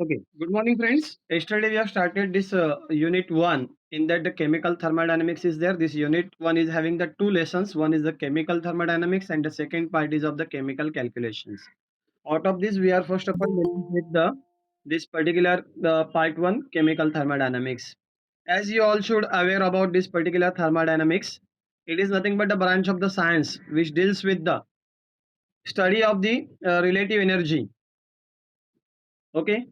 Okay, good morning, friends. Yesterday we have started this unit one. In that, the chemical thermodynamics is there. This unit one is having the two lessons. One is the chemical thermodynamics, and the second part is of the chemical calculations. Out of this, we are first of all dealing with the this particular part one chemical thermodynamics. As you all should aware about this particular thermodynamics, it is nothing but a branch of the science which deals with the study of the relative energy. Okay,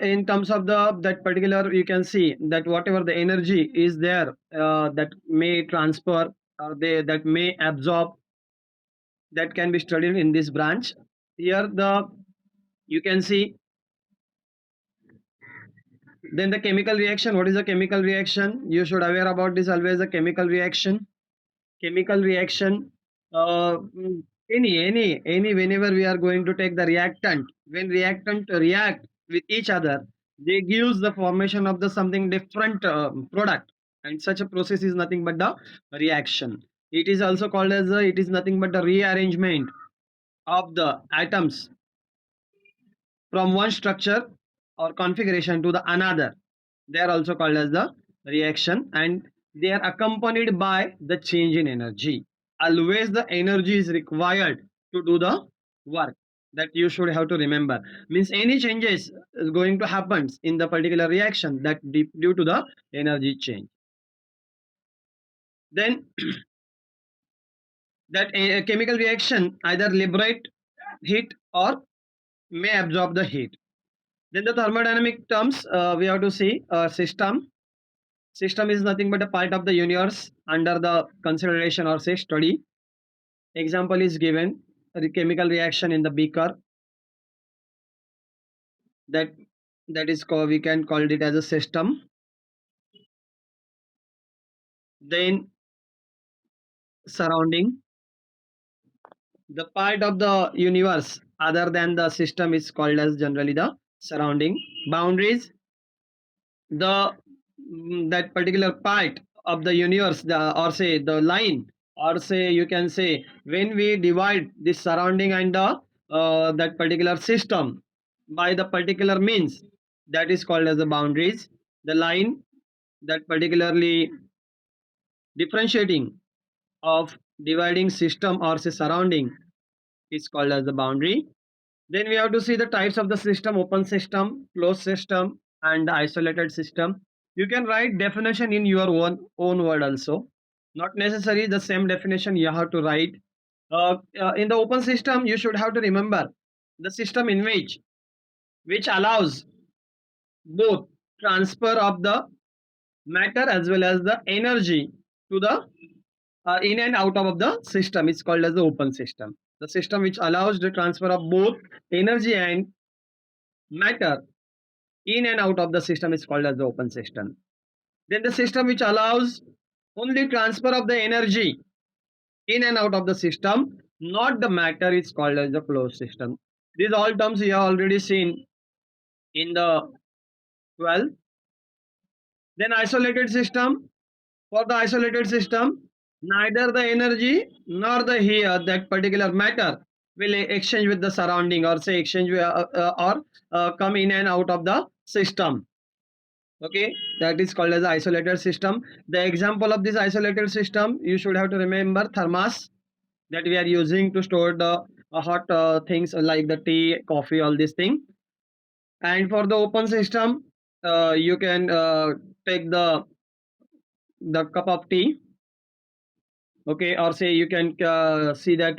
in terms of the that particular, you can see that whatever the energy is there that may transfer or they that may absorb, that can be studied in this branch. Here the you can see. Then the chemical reaction. What is a chemical reaction? You should aware about this always. A chemical reaction. Chemical reaction. Any whenever we are going to take the reactant, when reactant react with each other, they gives the formation of the something different product, and such a process is nothing but the reaction. It is also called as it is nothing but the rearrangement of the atoms from one structure or configuration to the another. They are also called as the reaction, and they are accompanied by the change in energy. Always the energy is required to do the work, that you should have to remember. Means any changes is going to happen in the particular reaction that due to the energy change. Then that a chemical reaction either liberate heat or may absorb the heat. Then the thermodynamic terms, we have to see system. System is nothing but a part of the universe under the consideration or say study. Example is given, the chemical reaction in the beaker, that that is called, we can call it as a system. Then surrounding, the part of the universe other than the system is called as generally the surrounding. Boundaries, the that particular part of the universe, or say the line, or say you can say when we divide this surrounding and the that particular system by the particular means, that is called as the boundaries. The line that particularly differentiating of dividing system or say surrounding is called as the boundary. Then we have to see the types of the system: open system, closed system, and isolated system. You can write definition in your own word also. Not necessary the same definition you have to write. In the open system, you should have to remember the system in which allows both transfer of the matter as well as the energy to the in and out of the system is called as the open system. The system which allows the transfer of both energy and matter in and out of the system is called as the open system. Then the system which allows only transfer of the energy in and out of the system, not the matter, is called as the closed system. These all terms you have already seen in the 12th. Then isolated system. For the isolated system, neither the energy nor the here that particular matter will exchange with the surrounding or say exchange or come in and out of the system. Okay, that is called as isolated system. The example of this isolated system, you should have to remember thermos, that we are using to store the hot things like the tea, coffee, all these things. And for the open system, you can take the cup of tea. Okay, or say you can see that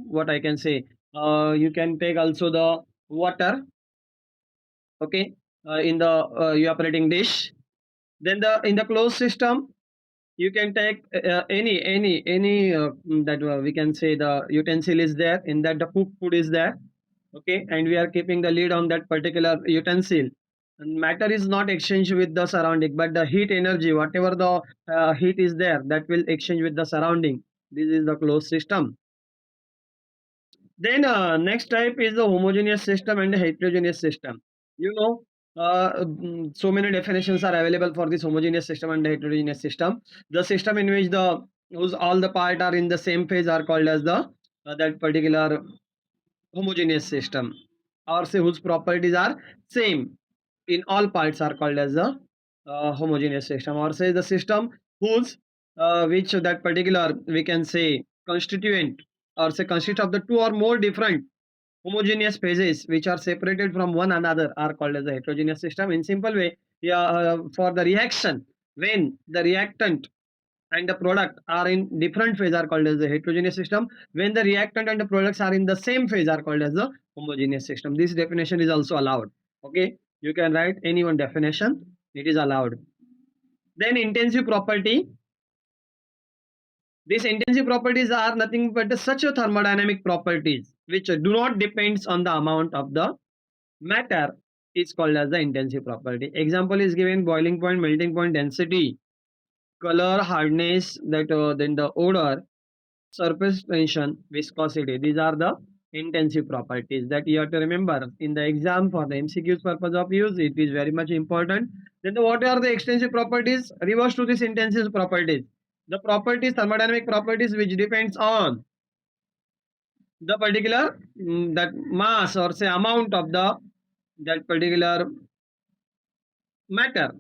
what I can say, you can take also the water. Okay, in the evaporating dish. Then the in the closed system, you can take any that we can say the utensil is there, in that the cooked food is there. Okay, and we are keeping the lid on that particular utensil, and matter is not exchanged with the surrounding, but the heat energy, whatever the heat is there, that will exchange with the surrounding. This is the closed system. Then next type is the homogeneous system and the heterogeneous system. You know, so many definitions are available for this homogeneous system and the heterogeneous system. The system in which the whose all the part are in the same phase are called as the that particular homogeneous system. or say whose properties are same in all parts are called as a homogeneous system, or say the system whose which that particular we can say constituent or say consist of the two or more different homogeneous phases which are separated from one another are called as a heterogeneous system. In simple way, yeah, for the reaction when the reactant and the product are in different phase are called as the heterogeneous system. When the reactant and the products are in the same phase are called as the homogeneous system. This definition is also allowed. Okay, you can write any one definition, it is allowed. Then intensive property. These intensive properties are nothing but such a thermodynamic properties which do not depends on the amount of the matter is called as the intensive property. Example is given: boiling point, melting point, density, color, hardness, that then the odor, surface tension, viscosity. These are the intensive properties that you have to remember in the exam for the MCQs purpose of use. It is very much important. Then what are the extensive properties? Reverse to these intensive properties. The properties, thermodynamic properties, which depends on the particular that mass or say amount of the that particular matter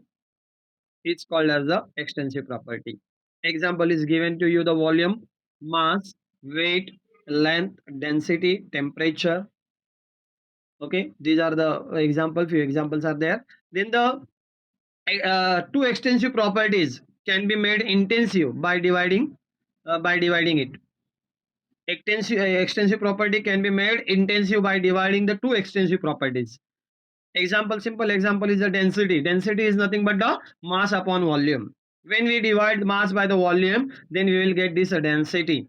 is called as the extensive property. Example is given to you: the volume, mass, weight, length, density, temperature. Okay, these are the example. Few examples are there. Then the two extensive properties can be made intensive by dividing it. Extensive property can be made intensive by dividing the two extensive properties. Example, simple example is the density. Density is nothing but the mass upon volume. When we divide mass by the volume, then we will get this density,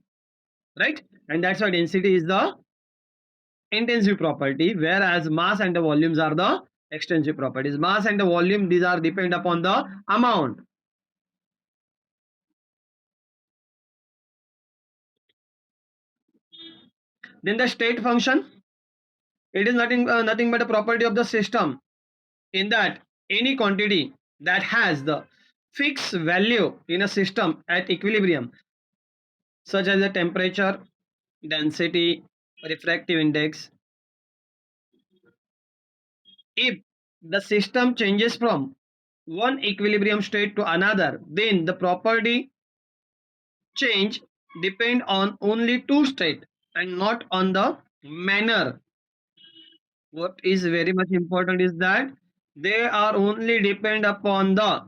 right? And that's why density is the intensive property, whereas mass and the volumes are the extensive properties. Mass and the volume, these are depend upon the amount. Then the state function, it is nothing but a property of the system, in that any quantity that has the fixed value in a system at equilibrium, such as the temperature, density, refractive index, if the system changes from one equilibrium state to another, then the property change depend on only two state and not on the manner. What is very much important is that they are only depend upon the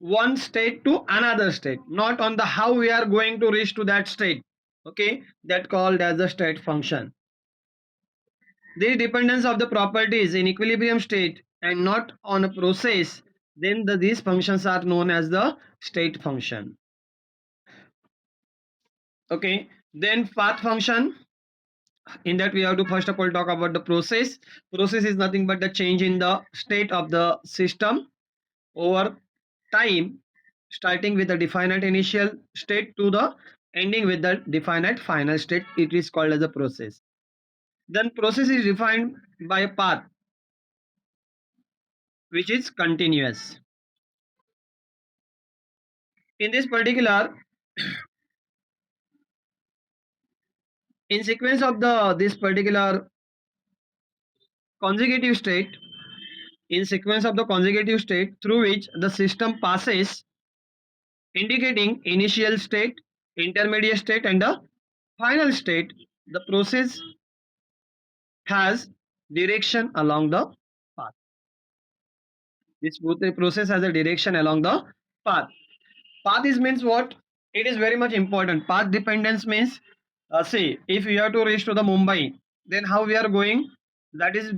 one state to another state, not on the how we are going to reach to that state. Okay, that called as the state function. The dependence of the properties in equilibrium state and not on a process, then these functions are known as the state function. Okay, then path function. In that we have to first of all talk about the process. Process is nothing but the change in the state of the system over time, starting with the definite initial state to the ending with the definite final state. It is called as a process. Then process is defined by a path which is continuous. In this particular, in sequence of the this particular consecutive state, in sequence of the consecutive state through which the system passes, indicating initial state, intermediate state and the final state, the process has direction along the path. This process has a direction along the path. Path is means what? It is very much important. Path dependence means, say if we have to reach to the Mumbai, then how we are going, that is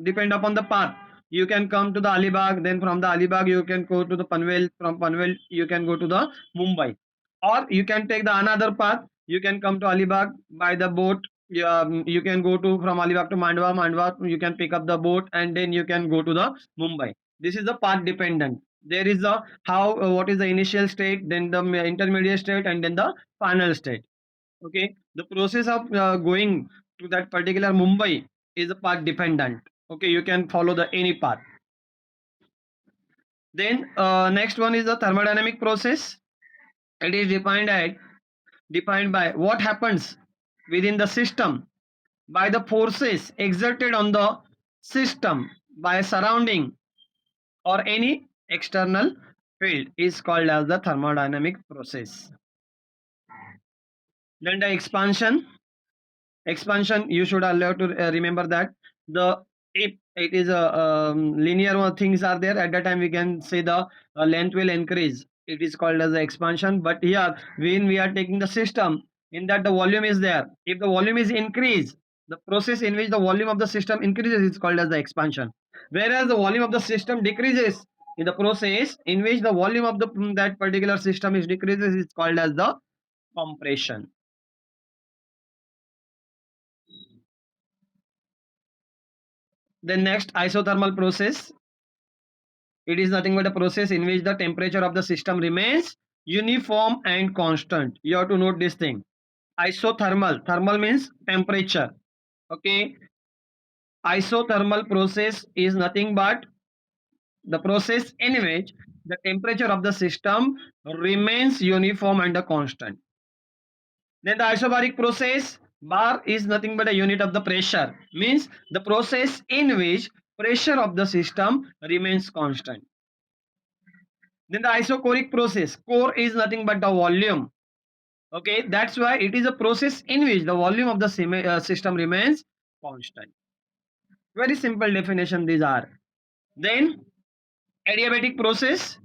depend upon the path. You can come to the Alibag, then from the Alibag you can go to the Panvel, from Panvel you can go to the Mumbai, or you can take the another path. You can come to Alibag by the boat. You can go to from Alibag to Mandwa. Mandwa you can pick up the boat and then you can go to the Mumbai. This is the path dependent. There is a how what is the initial state, then the intermediate state and then the final state. Okay, the process of going to that particular Mumbai is a path dependent. Okay, you can follow the any path. Then next one is the thermodynamic process. It is defined by what happens within the system by the forces exerted on the system by a surrounding or any external field is called as the thermodynamic process. Then the expansion, you should allow to remember that the if it is a linear things are there, at that time we can say the length will increase, it is called as the expansion. But here when we are taking the system in that the volume is there, if the volume is increased, the process in which the volume of the system increases is called as the expansion, whereas the volume of the system decreases in the process in which the volume of the that particular system is decreases is called as the compression. Then next, isothermal process. It is nothing but a process in which the temperature of the system remains uniform and constant. You have to note this thing. Isothermal. Thermal means temperature. Okay. Isothermal process is nothing but the process in which the temperature of the system remains uniform and constant. Then the isobaric process, bar is nothing but a unit of the pressure, means the process in which pressure of the system remains constant. Then the isochoric process, core is nothing but the volume. Okay, that's why it is a process in which the volume of the system remains constant. Very simple definition these are. Then adiabatic process,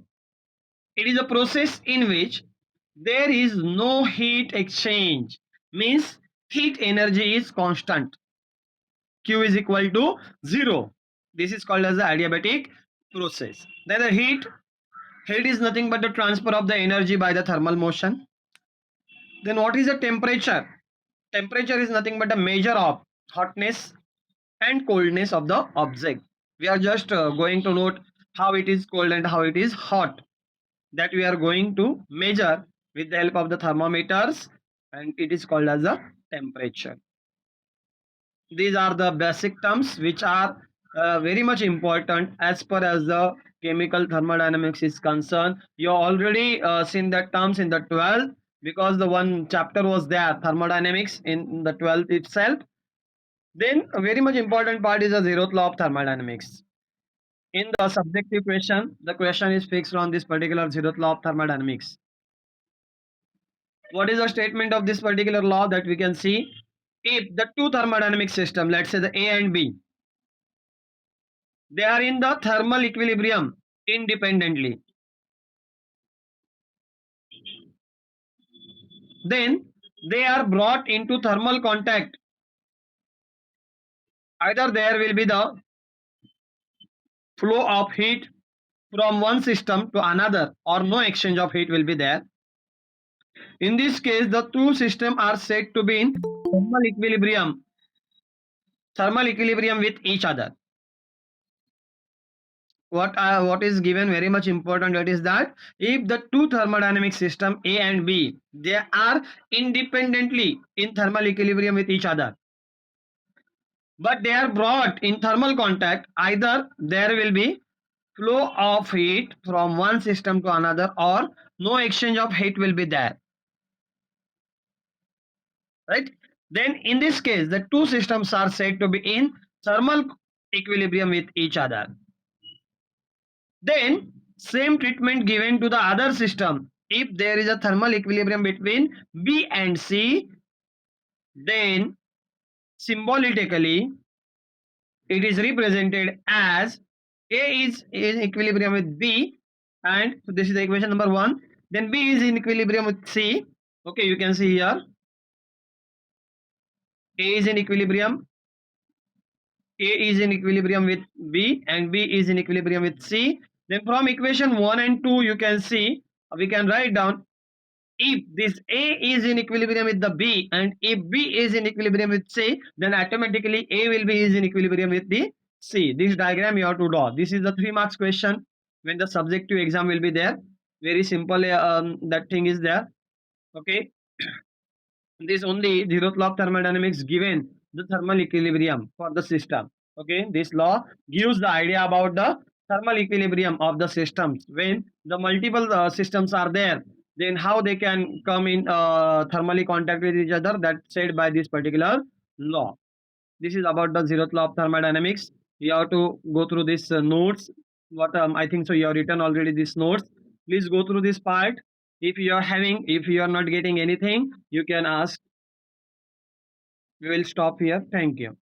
it is a process in which there is no heat exchange, means heat energy is constant, Q is equal to 0. This is called as the adiabatic process. Then the heat is nothing but the transfer of the energy by the thermal motion. Then what is the temperature? Temperature is nothing but a measure of hotness and coldness of the object. We are just going to note how it is cold and how it is hot, that we are going to measure with the help of the thermometers, and it is called as a temperature. These are the basic terms which are very much important as far as the chemical thermodynamics is concerned. You already seen the terms in the 12th, because the one chapter was there, thermodynamics, in the 12th itself. Then a very much important part is the zeroth law of thermodynamics. In the subjective question, the question is fixed on this particular zeroth law of thermodynamics. What is the statement of this particular law that we can see? If the two thermodynamic system, let's say the A and B, they are in the thermal equilibrium independently, then they are brought into thermal contact. Either there will be the flow of heat from one system to another, or no exchange of heat will be there. In this case, the two systems are said to be in thermal equilibrium with each other. What is given very much important, that is that if the two thermodynamic system A and B, they are independently in thermal equilibrium with each other, but they are brought in thermal contact, either there will be flow of heat from one system to another, or no exchange of heat will be there, right? Then in this case, the two systems are said to be in thermal equilibrium with each other. Then same treatment given to the other system. If there is a thermal equilibrium between B and C, then symbolically it is represented as A is in equilibrium with B, and so this is the equation number 1. Then B is in equilibrium with C. Okay, you can see here A is in equilibrium. A is in equilibrium with B and B is in equilibrium with C. Then from equation 1 and 2, you can see, we can write down, if this A is in equilibrium with the B and if B is in equilibrium with C, then automatically A will be is in equilibrium with the C. This diagram you have to draw. This is the 3 marks question when the subjective exam will be there. Very simple, that thing is there. Okay. This only zeroth law of thermodynamics given the thermal equilibrium for the system. Okay, this law gives the idea about the thermal equilibrium of the systems. When the multiple systems are there, then how they can come in thermally contact with each other, that's said by this particular law. This is about the zeroth law of thermodynamics. You have to go through this notes. What I think so. You have written already these notes. Please go through this part. If you are not getting anything, you can ask. We will stop here. Thank you.